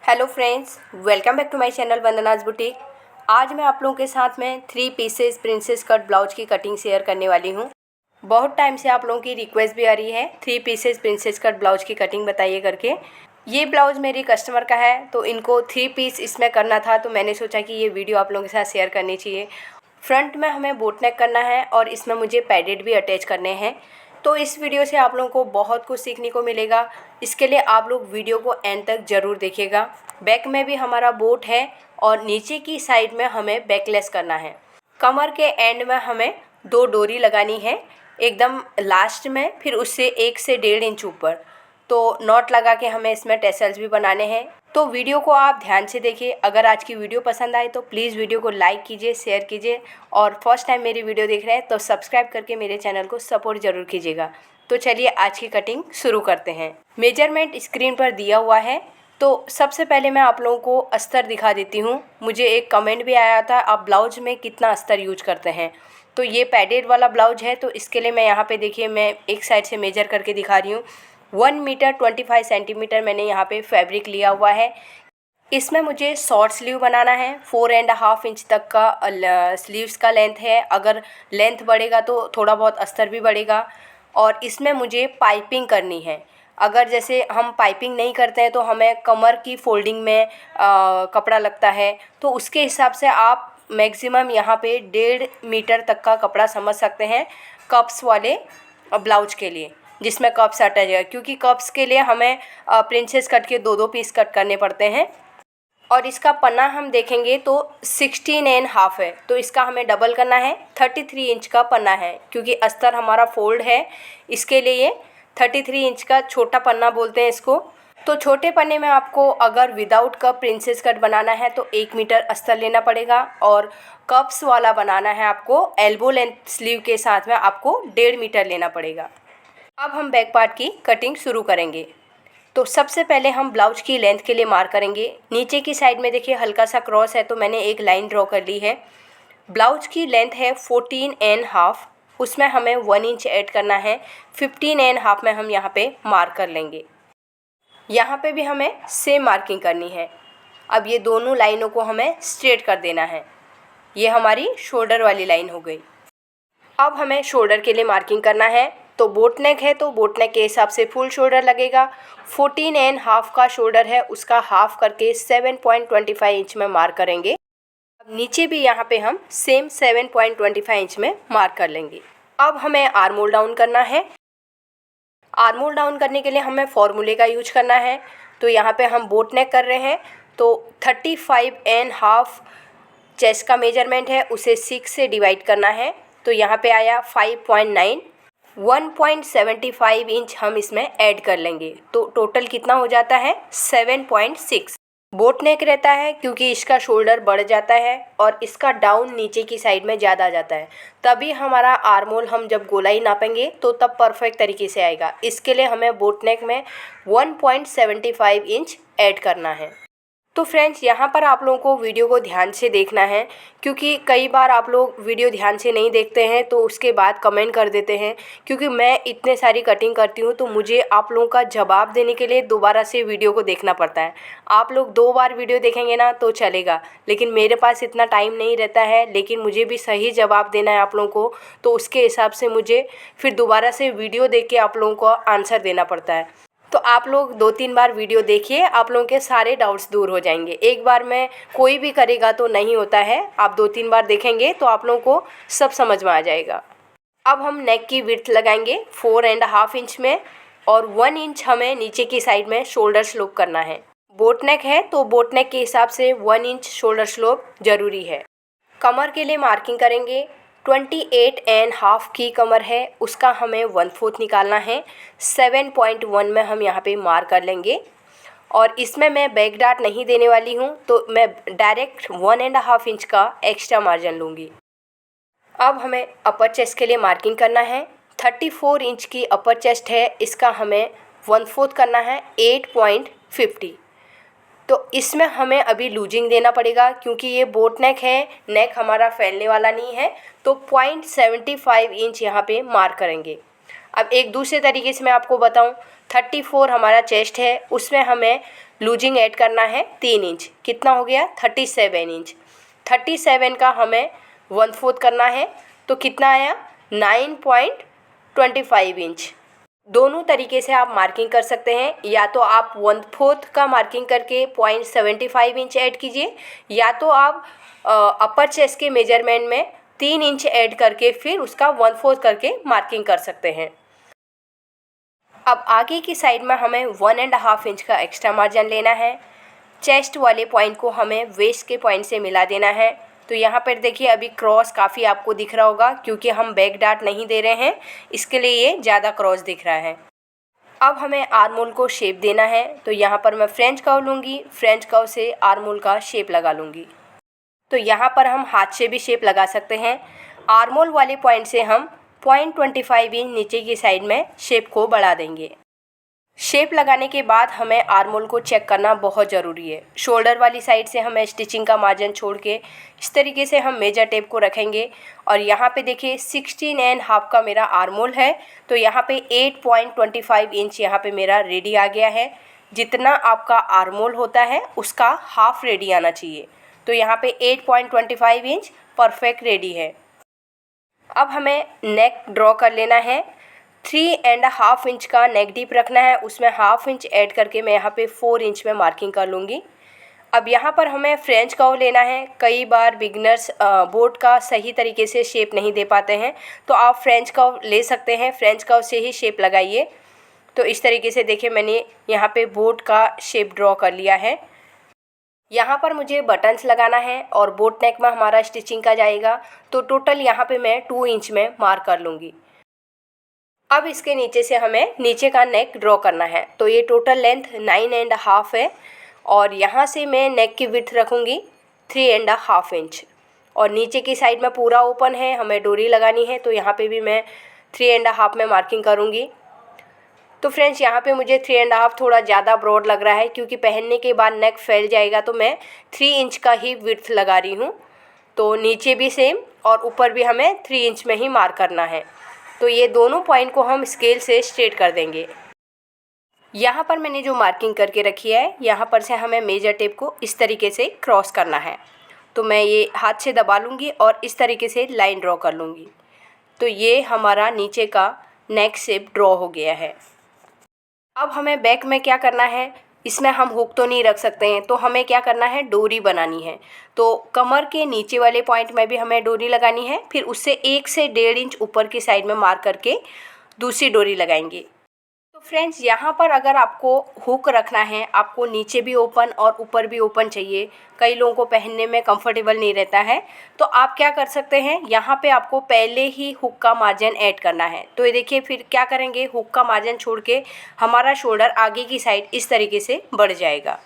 Hello friends, welcome back to my channel Vandana's boutique. आज मैं आप लोगों के साथ में 3 पीसेस प्रिंसेस कट ब्लाउज की कटिंग शेयर करने वाली हूँ। बहुत टाइम से आप लोगों की रिक्वेस्ट भी आ रही है 3 पीसेस प्रिंसेस कट ब्लाउज की कटिंग बताइए करके। ये ब्लाउज़ मेरी कस्टमर का है तो इनको 3 पीस इसमें करना था, तो मैंने सोचा कि ये वीडियो आप लोगों के साथ शेयर करनी चाहिए। फ्रंट में हमें बोट नेक करना है और इसमें मुझे पैडेड भी अटैच करने हैं। तो इस वीडियो से आप लोगों को बहुत कुछ सीखने को मिलेगा। इसके लिए आप लोग वीडियो को एंड तक ज़रूर देखिएगा। बैक में भी हमारा बोट है और नीचे की साइड में हमें बैकलेस करना है। कमर के एंड में हमें 2 डोरी लगानी है, एकदम लास्ट में, फिर उससे 1 से 1.5 इंच ऊपर। तो नॉट लगा के हमें इसमें टेसल्स भी बनाने हैं। तो वीडियो को आप ध्यान से देखिए। अगर आज की वीडियो पसंद आए तो प्लीज़ वीडियो को लाइक कीजिए, शेयर कीजिए और फर्स्ट टाइम मेरी वीडियो देख रहे हैं तो सब्सक्राइब करके मेरे चैनल को सपोर्ट ज़रूर कीजिएगा। तो चलिए आज की कटिंग शुरू करते हैं। मेजरमेंट स्क्रीन पर दिया हुआ है। तो सबसे पहले मैं आप लोगों को अस्तर दिखा देती हूँ। मुझे एक कमेंट भी आया था, आप ब्लाउज में कितना अस्तर यूज करते हैं। तो ये पैडेड वाला ब्लाउज है, तो इसके लिए मैं यहाँ पे देखिए, मैं एक साइड से मेजर करके दिखा रही हूँ। 1 मीटर 25 सेंटीमीटर मैंने यहाँ पे फैब्रिक लिया हुआ है। इसमें मुझे शॉर्ट स्लीव बनाना है। 4.5 इंच तक का स्लीव्स का लेंथ है। अगर लेंथ बढ़ेगा तो थोड़ा बहुत अस्तर भी बढ़ेगा। और इसमें मुझे पाइपिंग करनी है। अगर जैसे हम पाइपिंग नहीं करते हैं तो हमें कमर की फोल्डिंग में कपड़ा लगता है, तो उसके हिसाब से आप मैक्सिमम यहाँ पे 1.5 मीटर तक का कपड़ा समझ सकते हैं कप्स वाले ब्लाउज के लिए, जिसमें कप्स अटैच है। क्योंकि कप्स के लिए हमें प्रिंसेस कट के 2-2 पीस कट करने पड़ते हैं। और इसका पन्ना हम देखेंगे तो 16.5 है, तो इसका हमें डबल करना है। 33 इंच का पन्ना है, क्योंकि अस्तर हमारा फोल्ड है, इसके लिए ये 33 इंच का छोटा पन्ना बोलते हैं इसको। तो छोटे पन्ने में आपको अगर विदाउट कप प्रिंसेस कट बनाना है तो 1 मीटर अस्तर लेना पड़ेगा, और कप्स वाला बनाना है आपको एल्बो लेंथ स्लीव के साथ में आपको 1.5 मीटर लेना पड़ेगा। अब हम बैक पार्ट की कटिंग शुरू करेंगे। तो सबसे पहले हम ब्लाउज की लेंथ के लिए मार्क करेंगे। नीचे की साइड में देखिए हल्का सा क्रॉस है, तो मैंने एक लाइन ड्रॉ कर ली है। ब्लाउज की लेंथ है 14.5, उसमें हमें 1 इंच ऐड करना है। 15.5 में हम यहाँ पे मार्क कर लेंगे। यहाँ पे भी हमें सेम मार्किंग करनी है। अब ये दोनों लाइनों को हमें स्ट्रेट कर देना है। ये हमारी शोल्डर वाली लाइन हो गई। अब हमें शोल्डर के लिए मार्किंग करना है। तो बोट नेक है तो बोट नेक के हिसाब से फुल शोल्डर लगेगा। 14.5 का शोल्डर है, उसका हाफ करके 7.25 इंच में मार्क करेंगे। अब नीचे भी यहाँ पे हम सेम 7.25 इंच में मार्क कर लेंगे। अब हमें आर्म होल डाउन करना है। आर्म होल डाउन करने के लिए हमें फॉर्मूले का यूज करना है। तो यहाँ पे हम बोट नेक कर रहे हैं, तो 35.5 चेस्ट का मेजरमेंट है, उसे 6 से डिवाइड करना है। तो यहाँ पे आया 5.9। 1.75 इंच हम इसमें ऐड कर लेंगे, तो टोटल कितना हो जाता है 7.6। बोट नेक रहता है क्योंकि इसका शोल्डर बढ़ जाता है और इसका डाउन नीचे की साइड में ज़्यादा आ जाता है, तभी हमारा आर्म होल हम जब गोलाई नापेंगे तो तब परफेक्ट तरीके से आएगा। इसके लिए हमें बोट नेक में 1.75 इंच ऐड करना है। तो फ्रेंड्स, यहाँ पर आप लोगों को वीडियो को ध्यान से देखना है, क्योंकि कई बार आप लोग वीडियो ध्यान से नहीं देखते हैं तो उसके बाद कमेंट कर देते हैं। क्योंकि मैं इतने सारी कटिंग करती हूँ तो मुझे आप लोगों का जवाब देने के लिए दोबारा से वीडियो को देखना पड़ता है। आप लोग 2 बार वीडियो देखेंगे ना तो चलेगा, लेकिन मेरे पास इतना टाइम नहीं रहता है। लेकिन मुझे भी सही जवाब देना है आप लोगों को, तो उसके हिसाब से मुझे फिर दोबारा से वीडियो देख के आप लोगों को आंसर देना पड़ता है। तो आप लोग 2-3 बार वीडियो देखिए, आप लोगों के सारे डाउट्स दूर हो जाएंगे। एक बार में कोई भी करेगा तो नहीं होता है, आप 2-3 बार देखेंगे तो आप लोगों को सब समझ में आ जाएगा। अब हम नेक की विड्थ लगाएंगे 4.5 इंच में, और 1 इंच हमें नीचे की साइड में शोल्डर स्लोप करना है। बोट नेक है तो बोट नेक के हिसाब से 1 इंच शोल्डर स्लोप ज़रूरी है। कमर के लिए मार्किंग करेंगे। 28.5 की कमर है, उसका हमें 1/4 निकालना है। 7.1 में हम यहाँ पे मार्क कर लेंगे। और इसमें मैं बैक डार्ट नहीं देने वाली हूँ, तो मैं डायरेक्ट 1.5 इंच का एक्स्ट्रा मार्जिन लूँगी। अब हमें अपर चेस्ट के लिए मार्किंग करना है। 34 इंच की अपर चेस्ट है, इसका हमें 1/4 करना है 8.50। तो इसमें हमें अभी लूजिंग देना पड़ेगा, क्योंकि ये बोट नेक है, नेक हमारा फैलने वाला नहीं है। तो 0.75 इंच यहाँ पे मार्क करेंगे। अब एक दूसरे तरीके से मैं आपको बताऊं, 34 हमारा चेस्ट है, उसमें हमें लूजिंग ऐड करना है 3 इंच। कितना हो गया? 37 इंच। 37 का हमें 1/4 करना है, तो कितना आया? 9.25 इंच। दोनों तरीके से आप मार्किंग कर सकते हैं, या तो आप 1/4 का मार्किंग करके 0.75 इंच ऐड कीजिए, या तो आप अपर चेस्ट के मेजरमेंट में 3 इंच ऐड करके फिर उसका 1/4 करके मार्किंग कर सकते हैं। अब आगे की साइड में हमें 1.5 इंच का एक्स्ट्रा मार्जिन लेना है। चेस्ट वाले पॉइंट को हमें वेस्ट के पॉइंट से मिला देना है। तो यहाँ पर देखिए अभी क्रॉस काफ़ी आपको दिख रहा होगा, क्योंकि हम बैक डार्ट नहीं दे रहे हैं, इसके लिए ये ज़्यादा क्रॉस दिख रहा है। अब हमें आर्म होल को शेप देना है, तो यहाँ पर मैं फ्रेंच कर्व लूँगी, फ्रेंच कर्व से आर्म होल का शेप लगा लूँगी। तो यहाँ पर हम हाथ से भी शेप लगा सकते हैं। आर्म होल वाले पॉइंट से हम 0.25 इंच नीचे की साइड में शेप को बढ़ा देंगे। शेप लगाने के बाद हमें आर्म होल को चेक करना बहुत ज़रूरी है। शोल्डर वाली साइड से हमें स्टिचिंग का मार्जिन छोड़ के इस तरीके से हम मेजर टेप को रखेंगे, और यहाँ पे देखिए 16.5 का मेरा आर्म होल है, तो यहाँ पे 8.25 इंच यहाँ पे मेरा रेडी आ गया है। जितना आपका आर्म होल होता है उसका हाफ रेडी आना चाहिए, तो यहाँ पे 8.25 इंच परफेक्ट रेडी है। अब हमें नेक ड्रॉ कर लेना है। 3.5 इंच का नेक डीप रखना है, उसमें हाफ इंच ऐड करके मैं यहाँ पे 4 इंच में मार्किंग कर लूँगी। अब यहाँ पर हमें फ्रेंच कर्व लेना है। कई बार बिगनर्स बोट का सही तरीके से शेप नहीं दे पाते हैं, तो आप फ्रेंच कर्व ले सकते हैं, फ्रेंच कर्व से ही शेप लगाइए। तो इस तरीके से देखिए मैंने यहाँ पे बोट का शेप ड्रॉ कर लिया है। यहाँ पर मुझे बटन्स लगाना है और बोट नेक में हमारा स्टिचिंग का जाएगा, तो टोटल यहाँ पे मैं 2 इंच में मार्क कर लूँगी। अब इसके नीचे से हमें नीचे का नेक ड्रॉ करना है, तो ये टोटल लेंथ 9.5 है, और यहाँ से मैं नेक की विड्थ रखूँगी 3.5 इंच, और नीचे की साइड में पूरा ओपन है, हमें डोरी लगानी है, तो यहाँ पे भी मैं 3.5 में मार्किंग करूँगी। तो फ्रेंड्स यहाँ पे मुझे 3.5 थोड़ा ज़्यादा ब्रॉड लग रहा है, क्योंकि पहनने के बाद नेक फैल जाएगा, तो मैं 3 इंच का ही विड्थ लगा रही हूँ। तो नीचे भी सेम और ऊपर भी हमें 3 इंच में ही मार्क करना है। तो ये दोनों पॉइंट को हम स्केल से स्ट्रेट कर देंगे। यहाँ पर मैंने जो मार्किंग करके रखी है, यहाँ पर से हमें मेजर टेप को इस तरीके से क्रॉस करना है। तो मैं ये हाथ से दबा लूँगी और इस तरीके से लाइन ड्रॉ कर लूँगी। तो ये हमारा नीचे का नेक शेप ड्रॉ हो गया है। अब हमें बैक में क्या करना है, इसमें हम हुक तो नहीं रख सकते हैं, तो हमें क्या करना है, डोरी बनानी है। तो कमर के नीचे वाले पॉइंट में भी हमें डोरी लगानी है, फिर उससे 1 से 1.5 इंच ऊपर की साइड में मार्क करके दूसरी डोरी लगाएंगे। तो फ्रेंड्स यहाँ पर अगर आपको हुक रखना है, आपको नीचे भी ओपन और ऊपर भी ओपन चाहिए, कई लोगों को पहनने में कंफर्टेबल नहीं रहता है, तो आप क्या कर सकते हैं, यहाँ पे आपको पहले ही हुक का मार्जिन ऐड करना है। तो ये देखिए फिर क्या करेंगे, हुक का मार्जिन छोड़ के हमारा शोल्डर आगे की साइड इस तरीके से बढ़ जाएगा।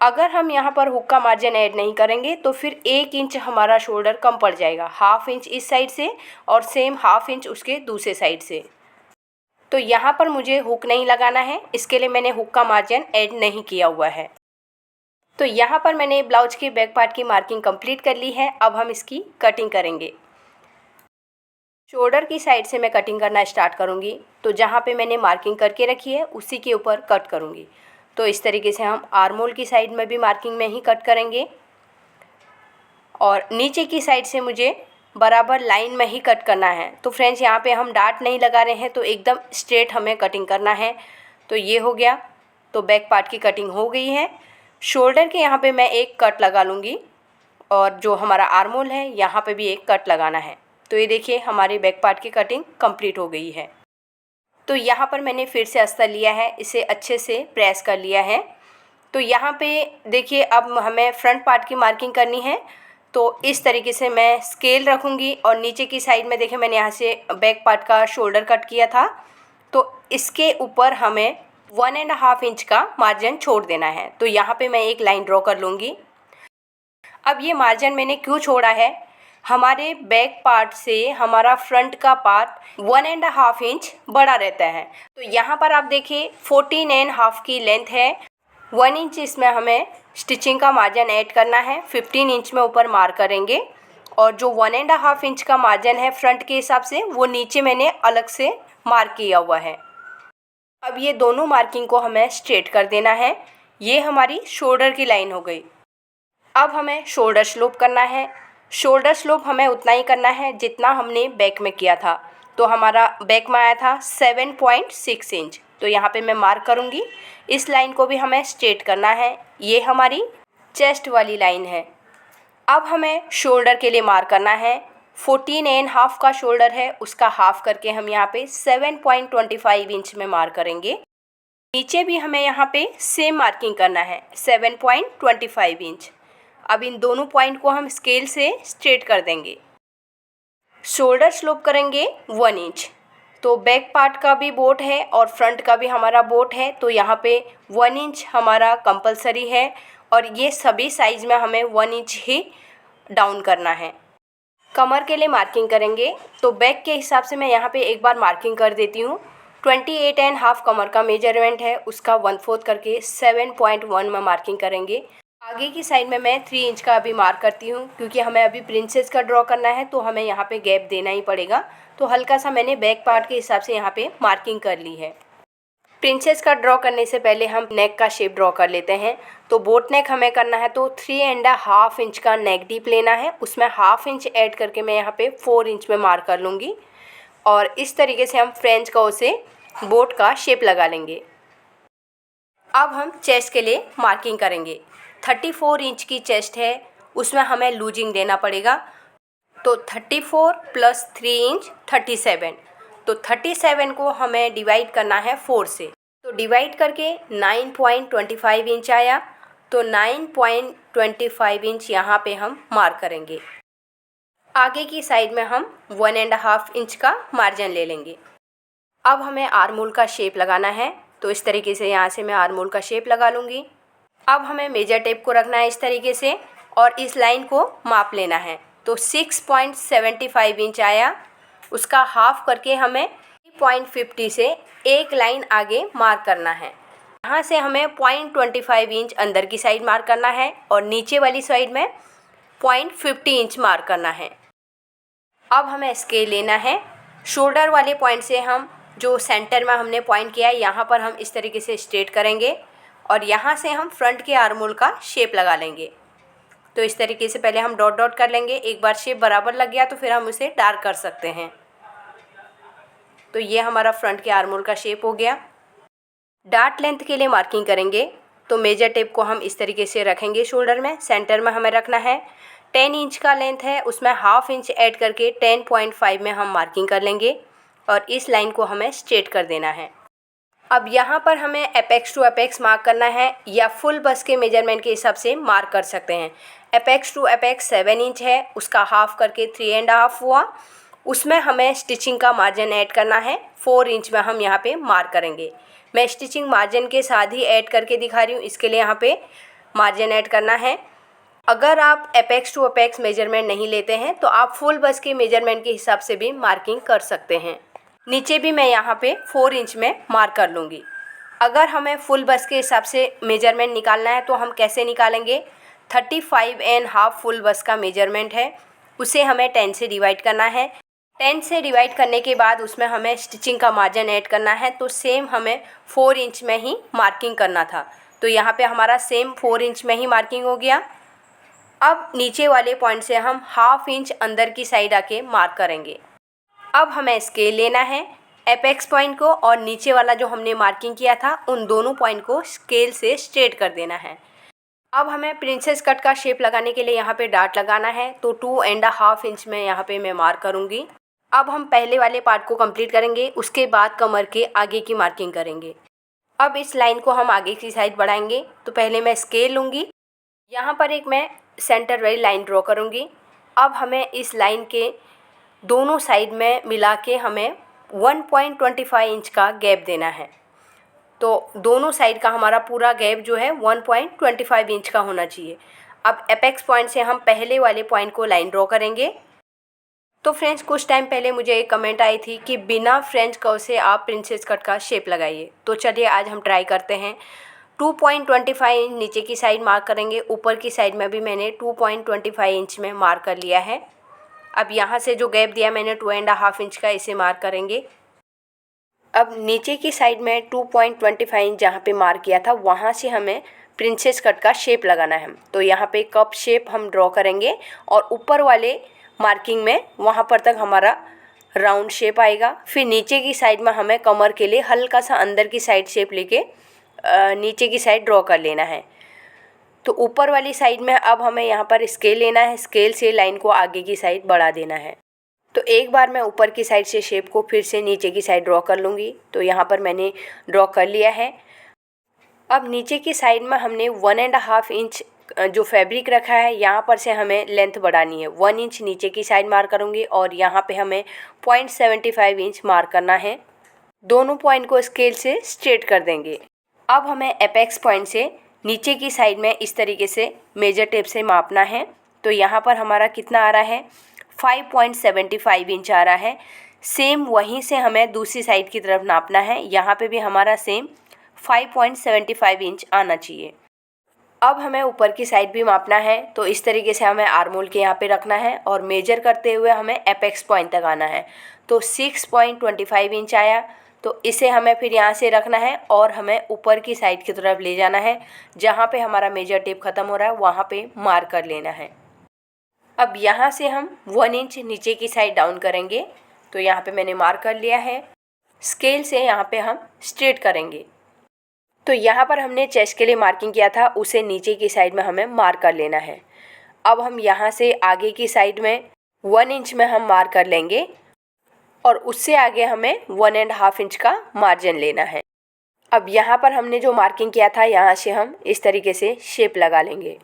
अगर हम यहाँ पर हुक का मार्जिन ऐड नहीं करेंगे तो फिर 1 इंच हमारा शोल्डर कम पड़ जाएगा, हाफ इंच इस साइड से और सेम हाफ इंच उसके दूसरे साइड से। तो यहाँ पर मुझे हुक नहीं लगाना है, इसके लिए मैंने हुक का मार्जिन ऐड नहीं किया हुआ है। तो यहाँ पर मैंने ब्लाउज के बैक पार्ट की मार्किंग कंप्लीट कर ली है। अब हम इसकी कटिंग करेंगे। शोल्डर की साइड से मैं कटिंग करना स्टार्ट करूँगी, तो जहाँ पे मैंने मार्किंग करके रखी है उसी के ऊपर कट करूँगी। तो इस तरीके से हम आर्म होल की साइड में भी मार्किंग में ही कट करेंगे, और नीचे की साइड से मुझे बराबर लाइन में ही कट करना है। तो फ्रेंड्स यहाँ पे हम डार्ट नहीं लगा रहे हैं, तो एकदम स्ट्रेट हमें कटिंग करना है। तो ये हो गया, तो बैक पार्ट की कटिंग हो गई है। शोल्डर के यहाँ पे मैं एक कट लगा लूँगी, और जो हमारा आर्म होल है यहाँ पे भी एक कट लगाना है। तो ये देखिए हमारी बैक पार्ट की कटिंग कंप्लीट हो गई है। तो यहाँ पर मैंने फिर से अस्तर लिया है, इसे अच्छे से प्रेस कर लिया है। तो यहाँ पे देखिए अब हमें फ्रंट पार्ट की मार्किंग करनी है। तो इस तरीके से मैं स्केल रखूँगी, और नीचे की साइड में देखिए मैंने यहाँ से बैक पार्ट का शोल्डर कट किया था, तो इसके ऊपर हमें 1.5 इंच का मार्जिन छोड़ देना है। तो यहाँ पे मैं एक लाइन ड्रॉ कर लूँगी। अब ये मार्जिन मैंने क्यों छोड़ा है, हमारे बैक पार्ट से हमारा फ्रंट का पार्ट 1.5 इंच बड़ा रहता है। तो यहाँ पर आप देखिए 14.5 की लेंथ है, 1 इंच इसमें हमें स्टिचिंग का मार्जिन ऐड करना है, 15 इंच में ऊपर मार्क करेंगे, और जो 1.5 इंच का मार्जिन है फ्रंट के हिसाब से वो नीचे मैंने अलग से मार्क किया हुआ है। अब ये दोनों मार्किंग को हमें स्ट्रेट कर देना है। ये हमारी शोल्डर की लाइन हो गई। अब हमें शोल्डर स्लोप करना है। शोल्डर स्लोप हमें उतना ही करना है जितना हमने बैक में किया था। तो हमारा बैक में आया था 7.6 इंच। तो यहाँ पे मैं मार्क करूँगी। इस लाइन को भी हमें स्ट्रेट करना है। ये हमारी चेस्ट वाली लाइन है। अब हमें शोल्डर के लिए मार्क करना है। 14.5 का शोल्डर है, उसका हाफ करके हम यहाँ पे 7.25 इंच में मार्क करेंगे। नीचे भी हमें यहाँ पे सेम मार्किंग करना है 7.25 इंच। अब इन दोनों पॉइंट को हम स्केल से स्ट्रेट कर देंगे। शोल्डर स्लोप करेंगे 1 इंच। तो बैक पार्ट का भी बोट है और फ्रंट का भी हमारा बोट है, तो यहाँ पे 1 इंच हमारा कंपलसरी है और ये सभी साइज में हमें 1 इंच ही डाउन करना है। कमर के लिए मार्किंग करेंगे तो बैक के हिसाब से मैं यहाँ पे एक बार मार्किंग कर देती हूँ। 28.5 कमर का मेजरमेंट है, उसका 1/4 करके 7.1 में मार्किंग करेंगे। आगे की साइड में मैं 3 इंच का अभी मार्क करती हूँ, क्योंकि हमें अभी प्रिंसेस का ड्रॉ करना है तो हमें यहाँ पे गैप देना ही पड़ेगा। तो हल्का सा मैंने बैक पार्ट के हिसाब से यहाँ पे मार्किंग कर ली है। प्रिंसेस का ड्रॉ करने से पहले हम नेक का शेप ड्रॉ कर लेते हैं। तो बोट नेक हमें करना है तो 3.5 इंच का नेक डीप लेना है, उसमें 1/2 इंच ऐड करके मैं यहाँ पे 4 इंच में मार्क कर लूँगी और इस तरीके से हम फ्रेंच कर्व से बोट का शेप लगा लेंगे। अब हम चेस्ट के लिए मार्किंग करेंगे। 34 इंच की चेस्ट है, उसमें हमें लूजिंग देना पड़ेगा। तो 34 + 3 इंच 37। तो 37 को हमें डिवाइड करना है 4 से। तो डिवाइड करके 9.25 इंच आया। तो 9.25 इंच यहाँ पे हम मार्क करेंगे। आगे की साइड में हम 1.5 इंच का मार्जिन ले लेंगे। अब हमें आर्महोल का शेप लगाना है, तो इस तरीके से यहाँ से मैं आर्महोल का शेप लगा लूँगी। अब हमें मेजर टेप को रखना है इस तरीके से और इस लाइन को माप लेना है। तो 6.75 इंच आया, उसका हाफ करके हमें 0.50 से एक लाइन आगे मार्क करना है। यहाँ से हमें 0.25 इंच अंदर की साइड मार्क करना है और नीचे वाली साइड में 0.50 इंच मार्क करना है। अब हमें स्केल लेना है। शोल्डर वाले पॉइंट से हम जो सेंटर में हमने पॉइंट किया है यहाँ पर हम इस तरीके से स्ट्रेट करेंगे और यहाँ से हम फ्रंट के आर्महोल का शेप लगा लेंगे। तो इस तरीके से पहले हम डॉट डॉट कर लेंगे। एक बार शेप बराबर लग गया तो फिर हम उसे डार्क कर सकते हैं। तो ये हमारा फ्रंट के आर्महोल का शेप हो गया। डार्ट लेंथ के लिए मार्किंग करेंगे तो मेजर टेप को हम इस तरीके से रखेंगे। शोल्डर में सेंटर में हमें रखना है। 10 इंच का लेंथ है, उसमें 1/2 इंच ऐड करके 10.5 में हम मार्किंग कर लेंगे और इस लाइन को हमें स्ट्रेट कर देना है। अब यहाँ पर हमें एपेक्स टू एपेक्स मार्क करना है या फुल बस के मेजरमेंट के हिसाब से मार्क कर सकते हैं। एपेक्स टू एपेक्स 7 इंच है, उसका हाफ करके 3.5 हुआ। उसमें हमें स्टिचिंग का मार्जिन ऐड करना है। 4 इंच में हम यहाँ पे मार्क करेंगे। मैं स्टिचिंग मार्जिन के साथ ही ऐड करके दिखा रही हूँ, इसके लिए यहाँ पे मार्जिन ऐड करना है। अगर आप एपेक्स टू एपेक्स मेजरमेंट नहीं लेते हैं तो आप फुल बस के मेजरमेंट के हिसाब से भी मार्किंग कर सकते हैं। नीचे भी मैं यहाँ पे 4 इंच में मार्क कर लूँगी। अगर हमें फुल बस के हिसाब से मेजरमेंट निकालना है तो हम कैसे निकालेंगे? 35.5 फुल बस का मेजरमेंट है, उसे हमें 10 से डिवाइड करना है। 10 से डिवाइड करने के बाद उसमें हमें स्टिचिंग का मार्जिन ऐड करना है। तो सेम हमें 4 इंच में ही मार्किंग करना था। तो यहाँ पे हमारा सेम 4 इंच में ही मार्किंग हो गया। अब नीचे वाले पॉइंट से हम 1/2 इंच अंदर की साइड आके मार्क करेंगे। अब हमें स्केल लेना है। एपेक्स पॉइंट को और नीचे वाला जो हमने मार्किंग किया था उन दोनों पॉइंट को स्केल से स्ट्रेट कर देना है। अब हमें प्रिंसेस कट का शेप लगाने के लिए यहाँ पे डार्ट लगाना है। तो 2.5 इंच में यहाँ पे मैं मार्क करूँगी। अब हम पहले वाले पार्ट को कंप्लीट करेंगे, उसके बाद कमर के आगे की मार्किंग करेंगे। अब इस लाइन को हम आगे की साइड बढ़ाएंगे। तो पहले मैं स्केल लूँगी, यहाँ पर एक मैं सेंटर वाली लाइन ड्रॉ करूँगी। अब हमें इस लाइन के दोनों साइड में मिला के हमें 1.25 इंच का गैप देना है। तो दोनों साइड का हमारा पूरा गैप जो है 1.25 इंच का होना चाहिए। अब एपेक्स पॉइंट से हम पहले वाले पॉइंट को लाइन ड्रॉ करेंगे। तो फ्रेंड्स, कुछ टाइम पहले मुझे एक कमेंट आई थी कि बिना फ्रेंच कर्व से आप प्रिंसेस कट का शेप लगाइए। तो चलिए आज हम ट्राई करते हैं। 2.25 इंच नीचे की साइड मार्क करेंगे। ऊपर की साइड में भी मैंने 2.25 इंच में मार्क कर लिया है। अब यहाँ से जो गैप दिया मैंने 2.5 इंच का, इसे मार्क करेंगे। अब नीचे की साइड में 2.25 इंच जहाँ पे मार्क किया था वहाँ से हमें प्रिंसेस कट का शेप लगाना है। तो यहाँ पे कप शेप हम ड्रॉ करेंगे और ऊपर वाले मार्किंग में वहाँ पर तक हमारा राउंड शेप आएगा। फिर नीचे की साइड में हमें कमर के लिए हल्का सा अंदर की साइड शेप लेके नीचे की साइड ड्रॉ कर लेना है। तो ऊपर वाली साइड में अब हमें यहाँ पर स्केल लेना है, स्केल से लाइन को आगे की साइड बढ़ा देना है। तो एक बार मैं ऊपर की साइड से शेप को फिर से नीचे की साइड ड्रॉ कर लूँगी। तो यहाँ पर मैंने ड्रॉ कर लिया है। अब नीचे की साइड में हमने 1.5 इंच जो फैब्रिक रखा है यहाँ पर से हमें लेंथ बढ़ानी है। 1 इंच नीचे की साइड मार्क करूँगी और यहाँ पे हमें 0.75 इंच मार्क करना है। दोनों पॉइंट को स्केल से स्ट्रेट कर देंगे। अब हमें एपेक्स पॉइंट से नीचे की साइड में इस तरीके से मेजर टेप से मापना है। तो यहाँ पर हमारा कितना आ रहा है, 5.75 इंच आ रहा है। सेम वहीं से हमें दूसरी साइड की तरफ नापना है। यहाँ पे भी हमारा सेम 5.75 इंच आना चाहिए। अब हमें ऊपर की साइड भी मापना है। तो इस तरीके से हमें आर्म होल के यहाँ पे रखना है और मेजर करते हुए हमें एपेक्स पॉइंट तक आना है। तो 6.25 इंच आया। तो इसे हमें फिर यहाँ से रखना है और हमें ऊपर की साइड की तरफ ले जाना है। जहाँ पे हमारा मेजर टेप ख़त्म हो रहा है वहाँ पे मार्क कर लेना है। अब यहाँ से हम 1 इंच नीचे की साइड डाउन करेंगे। तो यहाँ पे मैंने मार्क कर लिया है। स्केल से यहाँ पे हम स्ट्रेट करेंगे। तो यहाँ पर हमने चेस्ट के लिए मार्किंग किया था, उसे नीचे की साइड में हमें मार्क कर लेना है। अब हम यहाँ से आगे की साइड में 1 इंच में हम मार्क कर लेंगे और उससे आगे हमें 1.5 इंच का मार्जिन लेना है। अब यहाँ पर हमने जो मार्किंग किया था यहाँ से हम इस तरीके से शेप लगा लेंगे।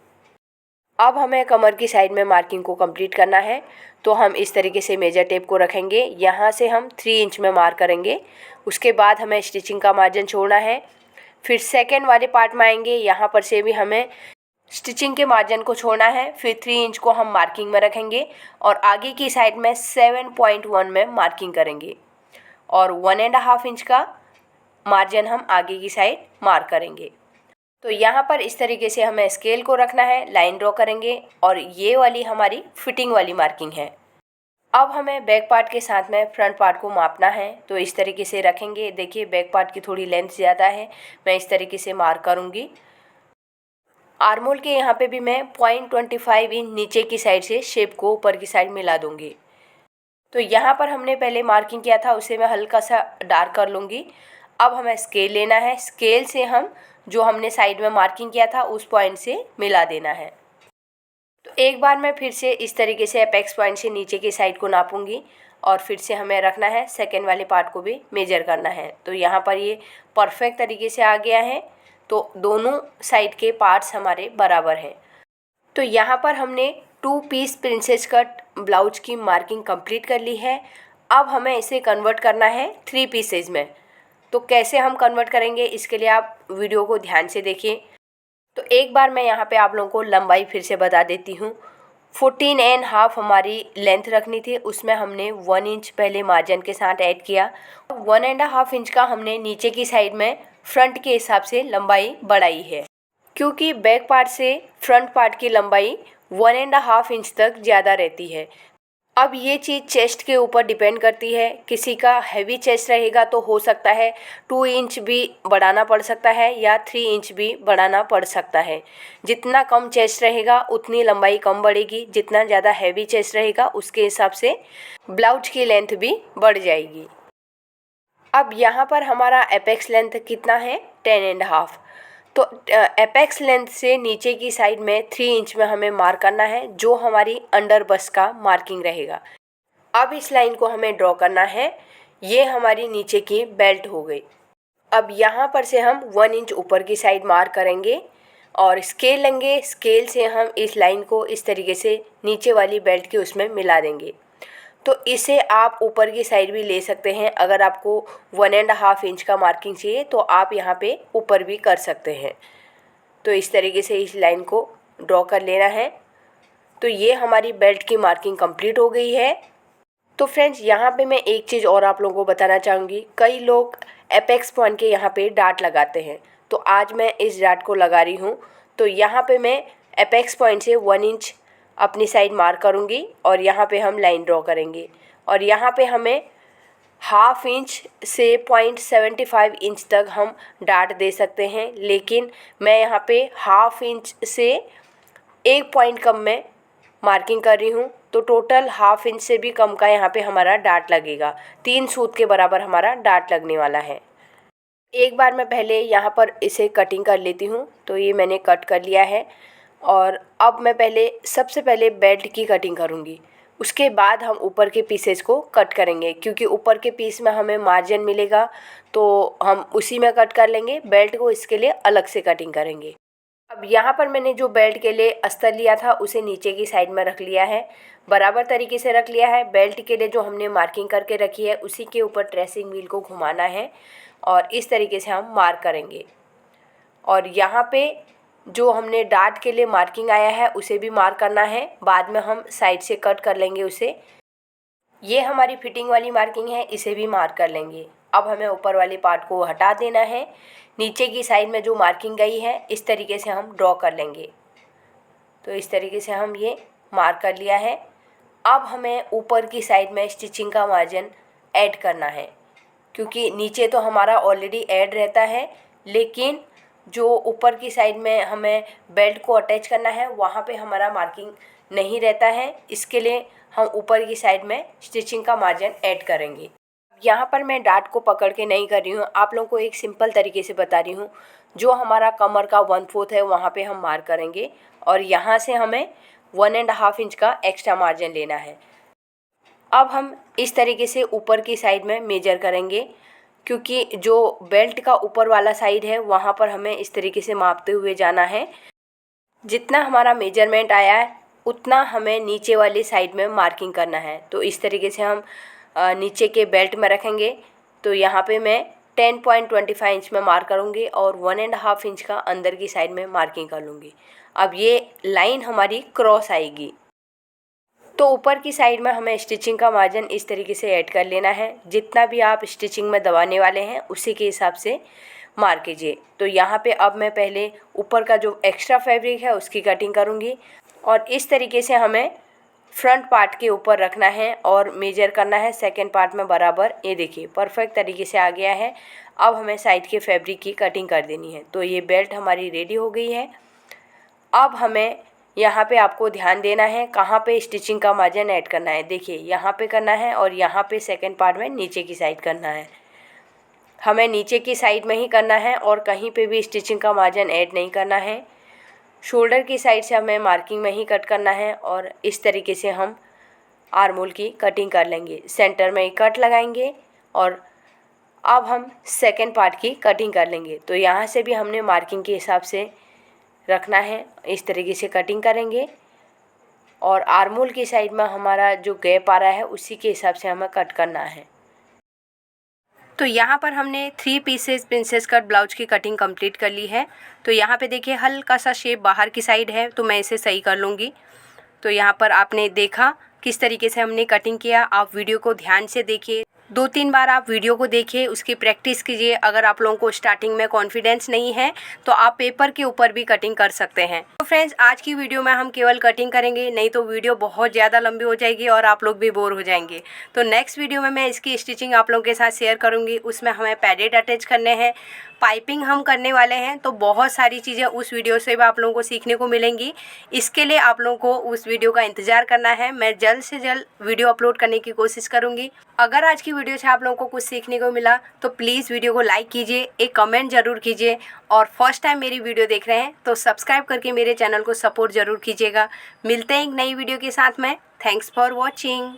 अब हमें कमर की साइड में मार्किंग को कंप्लीट करना है। तो हम इस तरीके से मेजर टेप को रखेंगे। यहाँ से हम 3 इंच में मार्क करेंगे। उसके बाद हमें स्टिचिंग का मार्जिन छोड़ना है। फिर सेकेंड वाले पार्ट में आएंगे, यहाँ पर से भी हमें स्टिचिंग के मार्जिन को छोड़ना है। फिर 3 इंच को हम मार्किंग में रखेंगे और आगे की साइड में 7.1 में मार्किंग करेंगे और 1.5 इंच का मार्जिन हम आगे की साइड मार्क करेंगे। तो यहाँ पर इस तरीके से हमें स्केल को रखना है, लाइन ड्रॉ करेंगे और ये वाली हमारी फिटिंग वाली मार्किंग है। अब हमें बैक पार्ट के साथ में फ्रंट पार्ट को मापना है। तो इस तरीके से रखेंगे। देखिए बैक पार्ट की थोड़ी लेंथ ज़्यादा है, मैं इस तरीके से मार्क करूँगी। आर्म होल के यहाँ पे भी मैं 0.25 इंच नीचे की साइड से शेप को ऊपर की साइड मिला दूँगी। तो यहाँ पर हमने पहले मार्किंग किया था उसे मैं हल्का सा डार्क कर लूँगी। अब हमें स्केल लेना है। स्केल से हम जो हमने साइड में मार्किंग किया था उस पॉइंट से मिला देना है। तो एक बार मैं फिर से इस तरीके से एपेक्स पॉइंट से नीचे की साइड को नापूंगी और फिर से हमें रखना है। सेकेंड वाले पार्ट को भी मेजर करना है। तो यहाँ पर ये परफेक्ट तरीके से आ गया है। तो दोनों साइड के पार्ट्स हमारे बराबर हैं। तो यहाँ पर हमने 2 पीस प्रिंसेस कट ब्लाउज की मार्किंग कंप्लीट कर ली है। अब हमें इसे कन्वर्ट करना है 3 पीसेज में। तो कैसे हम कन्वर्ट करेंगे इसके लिए आप वीडियो को ध्यान से देखिए। तो एक बार मैं यहाँ पे आप लोगों को लंबाई फिर से बता देती हूँ। 14.5 हमारी लेंथ रखनी थी, उसमें हमने 1 इंच पहले मार्जिन के साथ ऐड किया। 1.5 इंच का हमने नीचे की साइड में फ्रंट के हिसाब से लंबाई बढ़ाई है, क्योंकि बैक पार्ट से फ्रंट पार्ट की लंबाई 1.5 इंच तक ज़्यादा रहती है। अब ये चीज़ चेस्ट के ऊपर डिपेंड करती है। किसी का हैवी चेस्ट रहेगा तो हो सकता है 2 इंच भी बढ़ाना पड़ सकता है या 3 इंच भी बढ़ाना पड़ सकता है। जितना कम चेस्ट रहेगा उतनी लंबाई कम बढ़ेगी, जितना ज़्यादा हैवी चेस्ट रहेगा उसके हिसाब से ब्लाउज की लेंथ भी बढ़ जाएगी। अब यहाँ पर हमारा एपेक्स लेंथ कितना है, 10.5। तो एपेक्स लेंथ से नीचे की साइड में 3 इंच में हमें मार्क करना है, जो हमारी अंडर बस्ट का मार्किंग रहेगा। अब इस लाइन को हमें ड्रॉ करना है। ये हमारी नीचे की बेल्ट हो गई। अब यहाँ पर से हम 1 इंच ऊपर की साइड मार्क करेंगे और स्केल लेंगे। स्केल से हम इस लाइन को इस तरीके से नीचे वाली बेल्ट के उसमें मिला देंगे। तो इसे आप ऊपर की साइड भी ले सकते हैं। अगर आपको 1.5 इंच का मार्किंग चाहिए तो आप यहाँ पे ऊपर भी कर सकते हैं। तो इस तरीके से इस लाइन को ड्रॉ कर लेना है। तो ये हमारी बेल्ट की मार्किंग कंप्लीट हो गई है। तो फ्रेंड्स यहाँ पे मैं एक चीज़ और आप लोगों को बताना चाहूँगी। कई लोग एपेक्स पॉइंट के यहाँ पे डार्ट लगाते हैं, तो आज मैं इस डार्ट को लगा रही हूँ। तो यहाँ पे मैं एपेक्स पॉइंट से 1 इंच अपनी साइड मार्क करूँगी और यहाँ पे हम लाइन ड्रॉ करेंगे और यहाँ पे हमें हाफ इंच से 0.75 इंच तक हम डाट दे सकते हैं, लेकिन मैं यहाँ पे हाफ इंच से 1 पॉइंट कम में मार्किंग कर रही हूँ। तो टोटल हाफ इंच से भी कम का यहाँ पे हमारा डाट लगेगा। 3 सूत के बराबर हमारा डाट लगने वाला है। एक बार मैं पहले यहाँ पर इसे कटिंग कर लेती हूँ। तो ये मैंने कट कर लिया है और अब मैं सबसे पहले बेल्ट की कटिंग करूँगी। उसके बाद हम ऊपर के पीसेस को कट करेंगे, क्योंकि ऊपर के पीस में हमें मार्जिन मिलेगा तो हम उसी में कट कर लेंगे। बेल्ट को इसके लिए अलग से कटिंग करेंगे। अब यहाँ पर मैंने जो बेल्ट के लिए अस्तर लिया था उसे नीचे की साइड में रख लिया है, बराबर तरीके से रख लिया है। बेल्ट के लिए जो हमने मार्किंग करके रखी है उसी के ऊपर ट्रेसिंग व्हील को घुमाना है और इस तरीके से हम मार्क करेंगे। और यहाँ पे जो हमने डाट के लिए मार्किंग आया है उसे भी मार्क करना है, बाद में हम साइड से कट कर लेंगे उसे। ये हमारी फिटिंग वाली मार्किंग है, इसे भी मार्क कर लेंगे। अब हमें ऊपर वाले पार्ट को हटा देना है। नीचे की साइड में जो मार्किंग गई है इस तरीके से हम ड्रॉ कर लेंगे। तो इस तरीके से हम ये मार्क कर लिया है। अब हमें ऊपर की साइड में स्टिचिंग का मार्जिन ऐड करना है, क्योंकि नीचे तो हमारा ऑलरेडी ऐड रहता है, लेकिन जो ऊपर की साइड में हमें बेल्ट को अटैच करना है वहाँ पे हमारा मार्किंग नहीं रहता है। इसके लिए हम ऊपर की साइड में स्टिचिंग का मार्जिन ऐड करेंगे। यहाँ पर मैं डाट को पकड़ के नहीं कर रही हूँ, आप लोगों को एक सिंपल तरीके से बता रही हूँ। जो हमारा कमर का 1/4 है वहाँ पे हम मार्क करेंगे और यहाँ से हमें 1.5 इंच का एक्स्ट्रा मार्जिन लेना है। अब हम इस तरीके से ऊपर की साइड में मेजर करेंगे, क्योंकि जो बेल्ट का ऊपर वाला साइड है वहाँ पर हमें इस तरीके से मापते हुए जाना है। जितना हमारा मेजरमेंट आया है उतना हमें नीचे वाली साइड में मार्किंग करना है। तो इस तरीके से हम नीचे के बेल्ट में रखेंगे। तो यहाँ पे मैं 10.25 इंच में मार्क करूँगी और 1.5 इंच का अंदर की साइड में मार्किंग कर लूँगी। अब ये लाइन हमारी क्रॉस आएगी। तो ऊपर की साइड में हमें स्टिचिंग का मार्जिन इस तरीके से ऐड कर लेना है। जितना भी आप स्टिचिंग में दबाने वाले हैं उसी के हिसाब से मार्क कीजिए। तो यहाँ पे अब मैं पहले ऊपर का जो एक्स्ट्रा फैब्रिक है उसकी कटिंग करूँगी और इस तरीके से हमें फ्रंट पार्ट के ऊपर रखना है और मेजर करना है सेकंड पार्ट में बराबर। ये देखिए परफेक्ट तरीके से आ गया है। अब हमें साइड के फैब्रिक की कटिंग कर देनी है। तो ये बेल्ट हमारी रेडी हो गई है। अब हमें यहाँ पे आपको ध्यान देना है कहाँ पे स्टिचिंग का मार्जिन ऐड करना है। देखिए यहाँ पे करना है और यहाँ पे सेकंड पार्ट में नीचे की साइड करना है। हमें नीचे की साइड में ही करना है और कहीं पे भी स्टिचिंग का मार्जिन ऐड नहीं करना है। शोल्डर की साइड से हमें मार्किंग में ही कट करना है और इस तरीके से हम आर्म होल की कटिंग कर लेंगे। सेंटर में ही कट लगाएंगे और अब हम सेकंड पार्ट की कटिंग कर लेंगे। तो यहाँ से भी हमने मार्किंग के हिसाब से रखना है, इस तरीके से कटिंग करेंगे और आर्म होल की साइड में हमारा जो गैप आ रहा है उसी के हिसाब से हमें कट करना है। तो यहाँ पर हमने 3 पीसेस प्रिंसेस कट ब्लाउज की कटिंग कंप्लीट कर ली है। तो यहाँ पे देखिए हल्का सा शेप बाहर की साइड है, तो मैं इसे सही कर लूँगी। तो यहाँ पर आपने देखा किस तरीके से हमने कटिंग किया। आप वीडियो को ध्यान से देखिए, 2-3 बार आप वीडियो को देखिए, उसकी प्रैक्टिस कीजिए। अगर आप लोगों को स्टार्टिंग में कॉन्फिडेंस नहीं है तो आप पेपर के ऊपर भी कटिंग कर सकते हैं। तो फ्रेंड्स आज की वीडियो में हम केवल कटिंग करेंगे, नहीं तो वीडियो बहुत ज़्यादा लंबी हो जाएगी और आप लोग भी बोर हो जाएंगे। तो नेक्स्ट वीडियो में मैं इसकी स्टिचिंग आप लोगों के साथ शेयर करूँगी। उसमें हमें पैडेड अटैच करने हैं, पाइपिंग हम करने वाले हैं। तो बहुत सारी चीज़ें उस वीडियो से भी आप लोगों को सीखने को मिलेंगी। इसके लिए आप लोगों को उस वीडियो का इंतज़ार करना है। मैं जल्द से जल्द वीडियो अपलोड करने की कोशिश करूँगी। अगर आज की वीडियो से आप लोगों को कुछ सीखने को मिला तो प्लीज़ वीडियो को लाइक कीजिए, एक कमेंट ज़रूर कीजिए और फर्स्ट टाइम मेरी वीडियो देख रहे हैं तो सब्सक्राइब करके मेरे चैनल को सपोर्ट ज़रूर कीजिएगा। मिलते हैं एक नई वीडियो के साथ में। Thanks for watching.